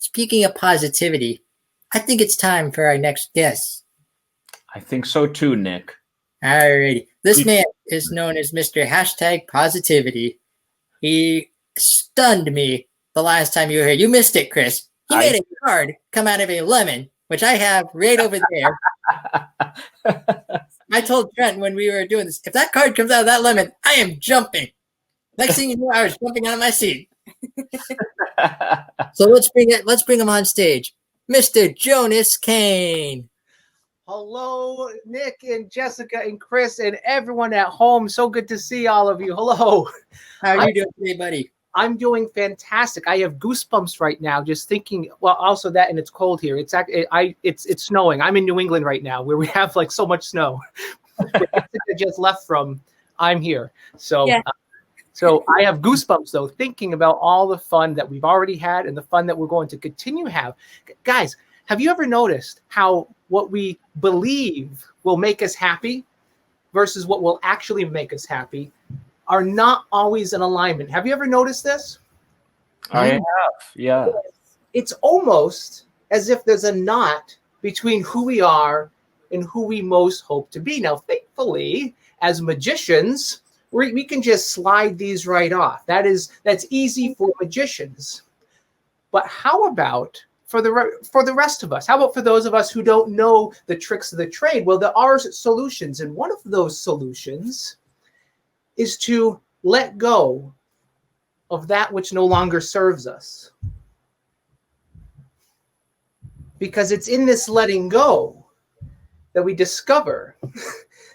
Speaking of positivity, I think it's time for our next guest. I think so too, Nick. Alrighty. This man is known as Mr. Hashtag Positivity. He stunned me the last time you were here. You missed it, Chris. He made a card come out of a lemon, which I have right over there. I told Trent when we were doing this, if that card comes out of that lemon, I am jumping. Next thing you know, I was jumping out of my seat. So let's bring him on stage. Mr. Jonas Cain. Hello, Nick and Jessica and Chris and everyone at home. So good to see all of you. Hello. How are you doing today, buddy? I'm doing fantastic. I have goosebumps right now just thinking. Well, also that, and it's cold here. It's snowing. I'm in New England right now, where we have like so much snow. I just left from. I'm here, so. Yeah. So I have goosebumps, though, thinking about all the fun that we've already had and the fun that we're going to continue to have. Guys, have you ever noticed how what we believe will make us happy versus what will actually make us happy are not always in alignment? Have you ever noticed this? I have, yeah. It's almost as if there's a knot between who we are and who we most hope to be. Now, thankfully, as magicians, we can just slide these right off. That's easy for magicians. But how about for the rest of us? How about for those of us who don't know the tricks of the trade? Well, there are solutions, and one of those solutions is to let go of that which no longer serves us. Because it's in this letting go that we discover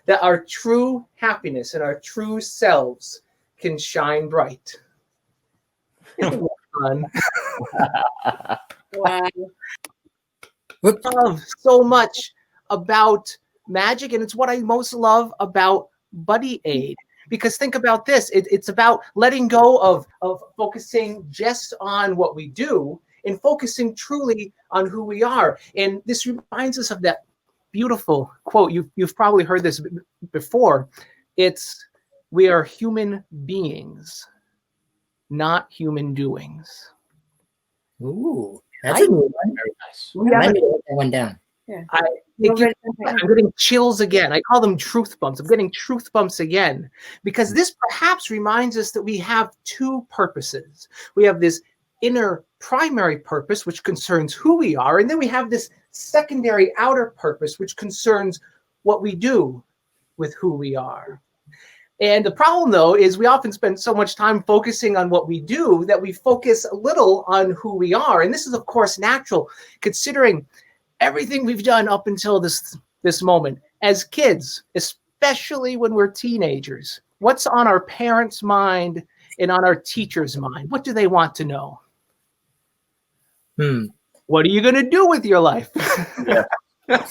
that our true happiness and our true selves can shine bright. Fun. Wow. We love so much about magic, and it's what I most love about Buddy Aid. Because think about this, it's about letting go of focusing just on what we do and focusing truly on who we are. And this reminds us of that beautiful quote. You've probably heard this before. It's, we are human beings, not human doings. Ooh, that's a good one. Very nice. Let me write that one down. Yeah. I'm getting chills again. I call them truth bumps. I'm getting truth bumps again, because this perhaps reminds us that we have two purposes. We have this inner primary purpose, which concerns who we are, and then we have this secondary outer purpose, which concerns what we do with who we are. And the problem, though, is we often spend so much time focusing on what we do that we focus a little on who we are. And this is, of course, natural, considering everything we've done up until this moment. As kids, especially when we're teenagers, what's on our parents' mind and on our teachers' mind? What do they want to know? What are you going to do with your life? Yeah.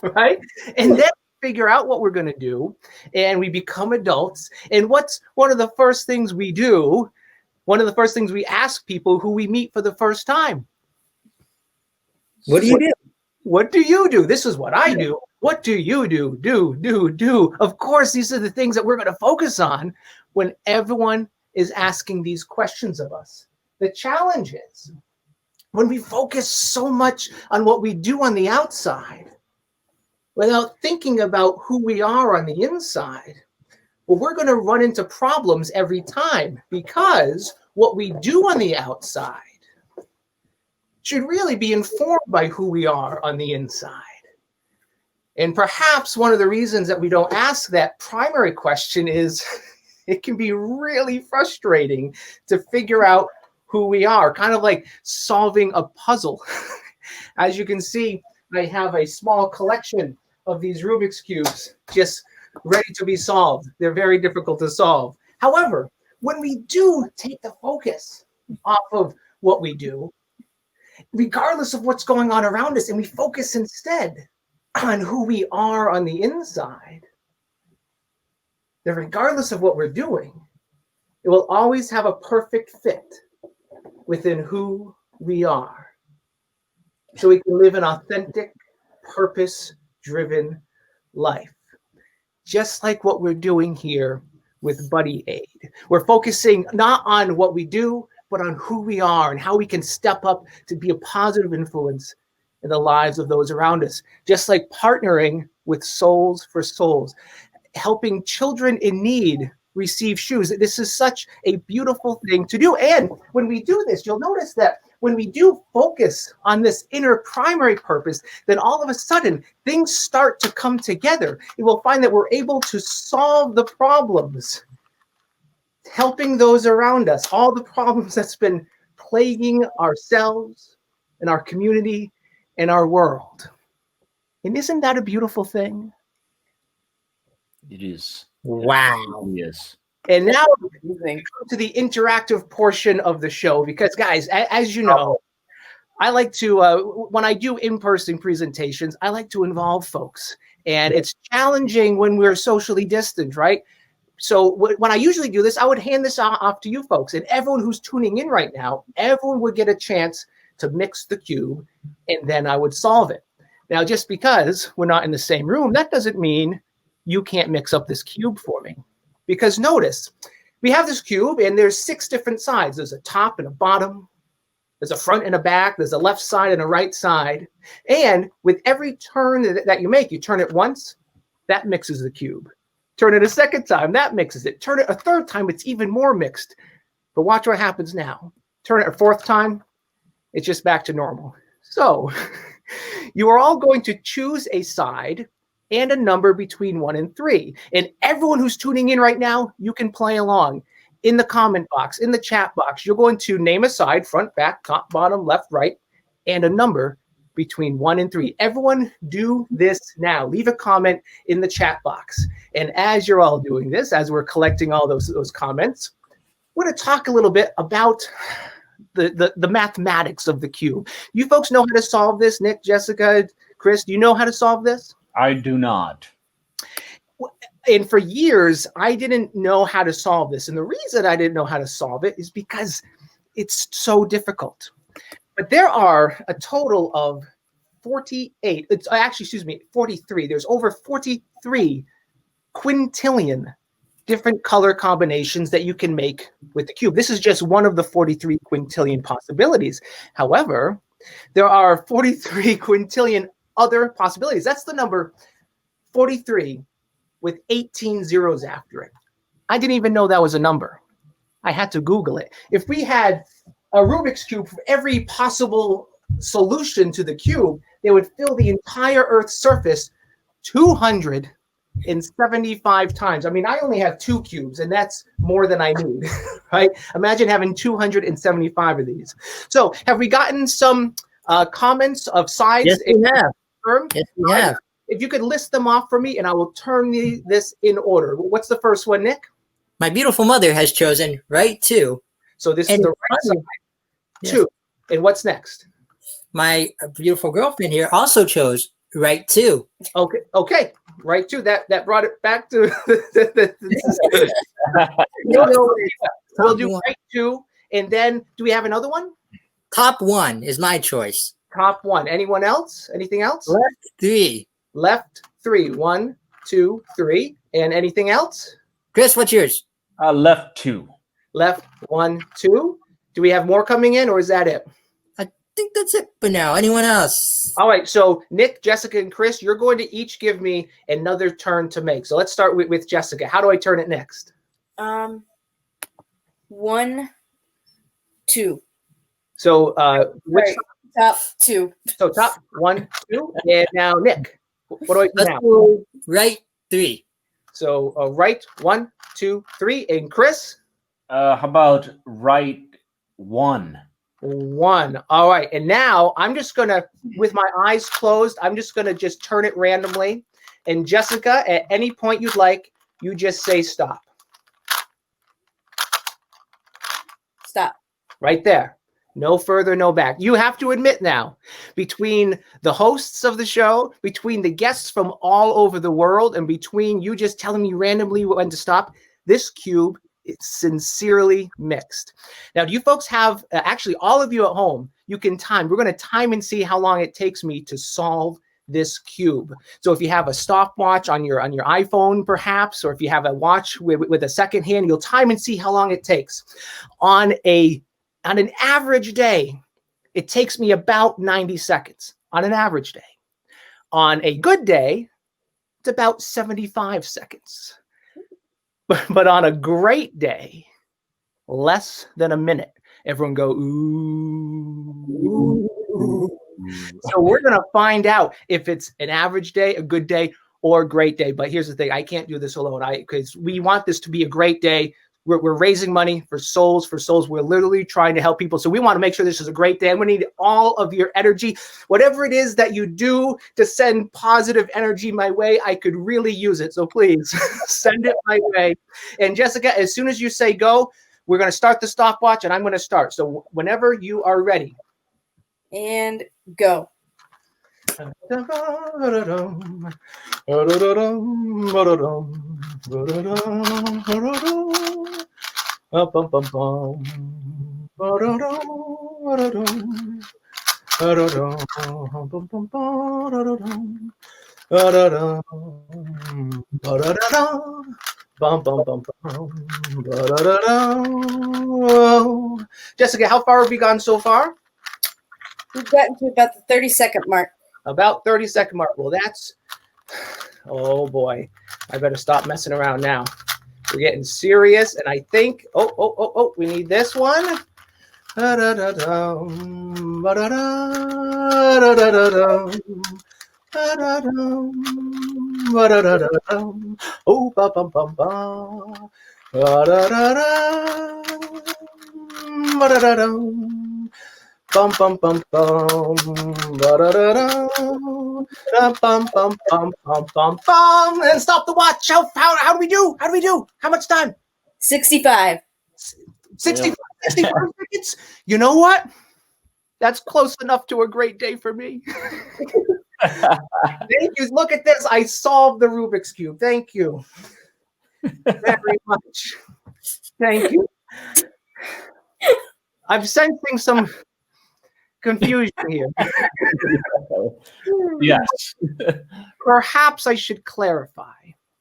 Right? And then figure out what we're going to do, and we become adults. And what's one of the first things we do? One of the first things we ask people who we meet for the first time. What do you do? What do you do? This is what I do. What do you do? Do. Of course, these are the things that we're going to focus on when everyone is asking these questions of us. The challenge is when we focus so much on what we do on the outside without thinking about who we are on the inside, well, we're going to run into problems every time, because what we do on the outside should really be informed by who we are on the inside. And perhaps one of the reasons that we don't ask that primary question is it can be really frustrating to figure out who we are, kind of like solving a puzzle. As you can see, I have a small collection of these Rubik's Cubes just ready to be solved. They're very difficult to solve. However, when we do take the focus off of what we do, regardless of what's going on around us, and we focus instead on who we are on the inside, then regardless of what we're doing, it will always have a perfect fit within who we are. So we can live an authentic, purpose-driven life. Just like what we're doing here with Buddy Aid. We're focusing not on what we do, but on who we are and how we can step up to be a positive influence in the lives of those around us. Just like partnering with Souls for Souls, helping children in need receive shoes. This is such a beautiful thing to do. And when we do this, you'll notice that when we do focus on this inner primary purpose, then all of a sudden things start to come together. You will find that we're able to solve the problems, helping those around us, all the problems that's been plaguing ourselves and our community and our world. And isn't that a beautiful thing? It is. Wow. Yes. And now to the interactive portion of the show, because guys, as you know, I like to, when I do in-person presentations, I like to involve folks. And it's challenging when we're socially distant, right? So when I usually do this, I would hand this off to you folks. And everyone who's tuning in right now, everyone would get a chance to mix the cube, and then I would solve it. Now, just because we're not in the same room, that doesn't mean you can't mix up this cube for me. Because notice, we have this cube and there's 6 different sides. There's a top and a bottom. There's a front and a back. There's a left side and a right side. And with every turn that you make, you turn it once, that mixes the cube. Turn it a second time, that mixes it. Turn it a third time, it's even more mixed. But watch what happens now. Turn it a 4th time, it's just back to normal. So you are all going to choose a side and a number between 1 and 3. And everyone who's tuning in right now, you can play along. In the comment box, in the chat box, you're going to name a side, front, back, top, bottom, left, right, and a number between 1 and 3. Everyone do this now. Leave a comment in the chat box. And as you're all doing this, as we're collecting all those comments, we're going to talk a little bit about the mathematics of the cube. You folks know how to solve this? Nick, Jessica, Chris, do you know how to solve this? I do not. And for years, I didn't know how to solve this. And the reason I didn't know how to solve it is because it's so difficult. But there are a total of 48, it's actually, excuse me, 43. There's over 43 quintillion different color combinations that you can make with the cube. This is just one of the 43 quintillion possibilities. However, there are 43 quintillion other possibilities. That's the number 43 with 18 zeros after it. I didn't even know that was a number. I had to Google it. If we had a Rubik's Cube for every possible solution to the cube, they would fill the entire Earth's surface 275 times. I mean, I only have 2 cubes, and that's more than I need, right? Imagine having 275 of these. So have we gotten some comments of sides? Yes, we have. Yes, we have. If you could list them off for me, and I will turn this in order. What's the first one, Nick? My beautiful mother has chosen right 2. So this is the right side. Yes. 2. And what's next? My beautiful girlfriend here also chose right 2. Okay. Right 2. That brought it back to we'll do right 2. And then do we have another one? Top 1 is my choice. Top 1. Anyone else? Anything else? Left 3. Left 3. 1, 2, 3. And anything else? Chris, what's yours? Left 2. Left 1, 2. Do we have more coming in, or is that it? I think that's it for now. Anyone else? All right. So Nick, Jessica, and Chris, you're going to each give me another turn to make. So let's start with Jessica. How do I turn it next? 1, 2. So which Top 2. So top 1, 2, and now Nick. What do I do Let's now? go right 3. So right 1, 2, 3, and Chris. How about right 1? 1. All right, and now I'm just gonna, with my eyes closed, I'm just gonna just turn it randomly. And Jessica, at any point you'd like, you just say stop. Stop. Right there. No further, no back. You have to admit now, between the hosts of the show, between the guests from all over the world, and between you just telling me randomly when to stop, this cube is sincerely mixed. Now, do you folks have, actually all of you at home, you can time. We're going to time and see how long it takes me to solve this cube. So if you have a stopwatch on your iPhone, perhaps, or if you have a watch with a second hand, you'll time and see how long it takes. On a on an average day, it takes me about 90 seconds on an average day. On a good day, it's about 75 seconds. But on a great day, less than a minute. Everyone go, ooh. So we're going to find out if it's an average day, a good day, or a great day. But here's the thing. I can't do this alone because we want this to be a great day. We're raising money for souls. We're literally trying to help people. So we want to make sure this is a great day. And we need all of your energy. Whatever it is that you do to send positive energy my way, I could really use it. So please send it my way. And Jessica, as soon as you say go, we're going to start the stopwatch and I'm going to start. So whenever you are ready. And go. Jessica, how far have we gone so far? We've gotten to about the 30-second mark. About 30-second mark. Well, that's, oh boy, I better stop messing around now. We're getting serious, and I think, we need this one. Oh, ba bum bum ba. Bum bum bum bum. Bum bum bum bum bum bum. And stop the watch. How do we do? How do we do? How much time? 65. 65 seconds. You know what? That's close enough to a great day for me. Thank you. Look at this. I solved the Rubik's Cube. Thank you very much. Thank you. I'm sensing some confusion here. Yes. Perhaps I should clarify.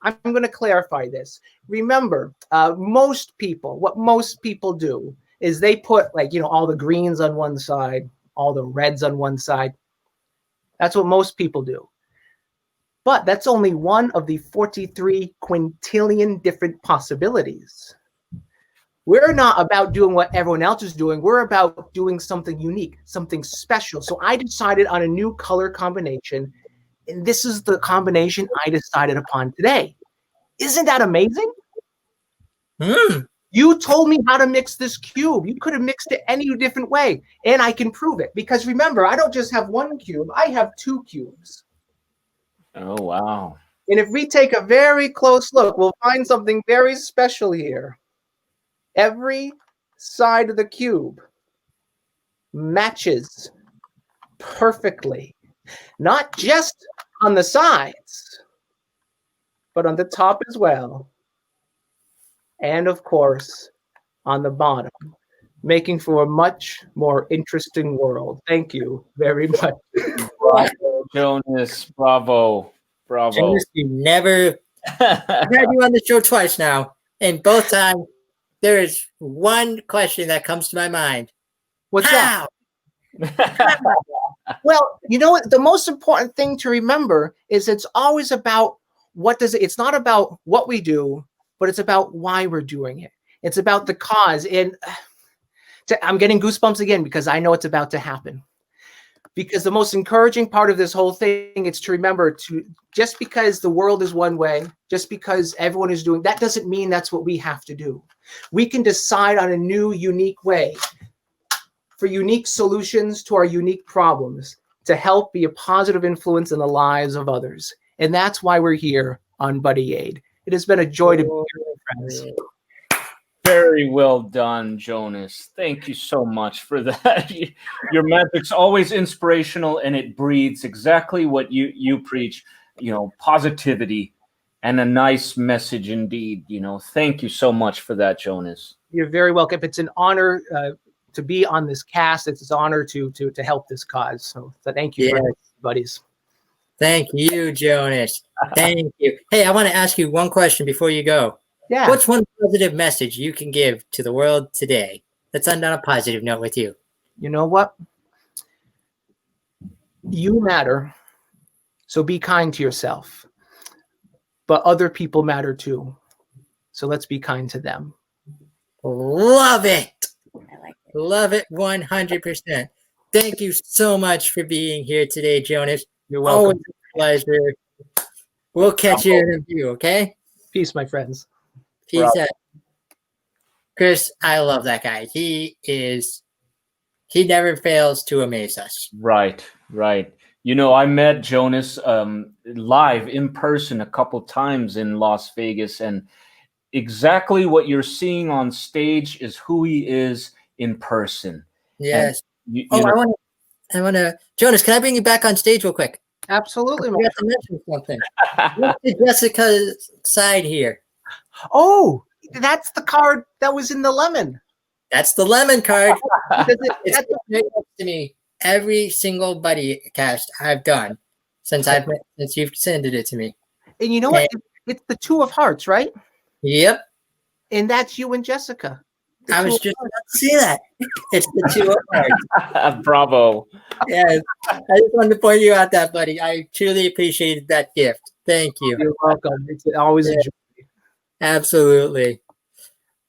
I'm going to clarify this. Remember, what most people do is they put all the greens on one side, all the reds on one side. That's what most people do. But that's only one of the 43 quintillion different possibilities. We're not about doing what everyone else is doing. We're about doing something unique, something special. So I decided on a new color combination, and this is the combination I decided upon today. Isn't that amazing? You told me how to mix this cube. You could have mixed it any different way, and I can prove it. Because remember, I don't just have one cube. I have two cubes. Oh, wow. And if we take a very close look, we'll find something very special here. Every side of the cube matches perfectly, not just on the sides, but on the top as well. And of course, on the bottom, making for a much more interesting world. Thank you very much. Bravo, Jonas. Bravo. Jonas, you never I've had you on the show twice now, and both times there is one question that comes to my mind. What's How? that? Well, you know what? The most important thing to remember is it's always about it's not about what we do, but it's about why we're doing it. It's about the cause. And I'm getting goosebumps again because I know it's about to happen. Because the most encouraging part of this whole thing is to remember just because the world is one way, just because everyone is doing, that doesn't mean that's what we have to do. We can decide on a new, unique way for unique solutions to our unique problems to help be a positive influence in the lives of others. And that's why we're here on Buddy Aid. It has been a joy to be here, friends. Very well done, Jonas. Thank you so much for that. Your magic's always inspirational, and it breeds exactly what you preach, positivity and a nice message indeed. Thank you so much for that, Jonas. You're very welcome. It's an honor to be on this cast. It's an honor to help this cause. So thank you, friends, buddies. Thank you, Jonas. Thank you. Hey, I want to ask you one question before you go. Yeah. What's one positive message you can give to the world today let's end on a positive note with you. You know what? You matter. So be kind to yourself. But other people matter too. So let's be kind to them. Love it. I like it. Love it 100%. Thank you so much for being here today, Jonas. You're welcome. Always a pleasure. We'll catch you in a few, okay? Peace, my friends. Peace out. Chris, I love that guy. He never fails to amaze us. Right. You know, I met Jonas live in person a couple times in Las Vegas, and exactly what you're seeing on stage is who he is in person. Yes. You I know, want to, Jonas, can I bring you back on stage real quick? Absolutely. I forgot to mention something. Look to Jessica's side here. Oh, that's the card that was in the lemon. That's the lemon card. Does it- It's that's- right next to me. Every single buddy cast I've done since you've sent it to me. and you know what? It's the two of hearts, right? Yep. And that's you and Jessica. The I two was of just hearts. about to see that. It's the two of hearts. bravo. Yes. I just wanted to point you out that, buddy. I truly appreciated that gift. Thank you. You're welcome. It's always a Yeah. joy. Absolutely.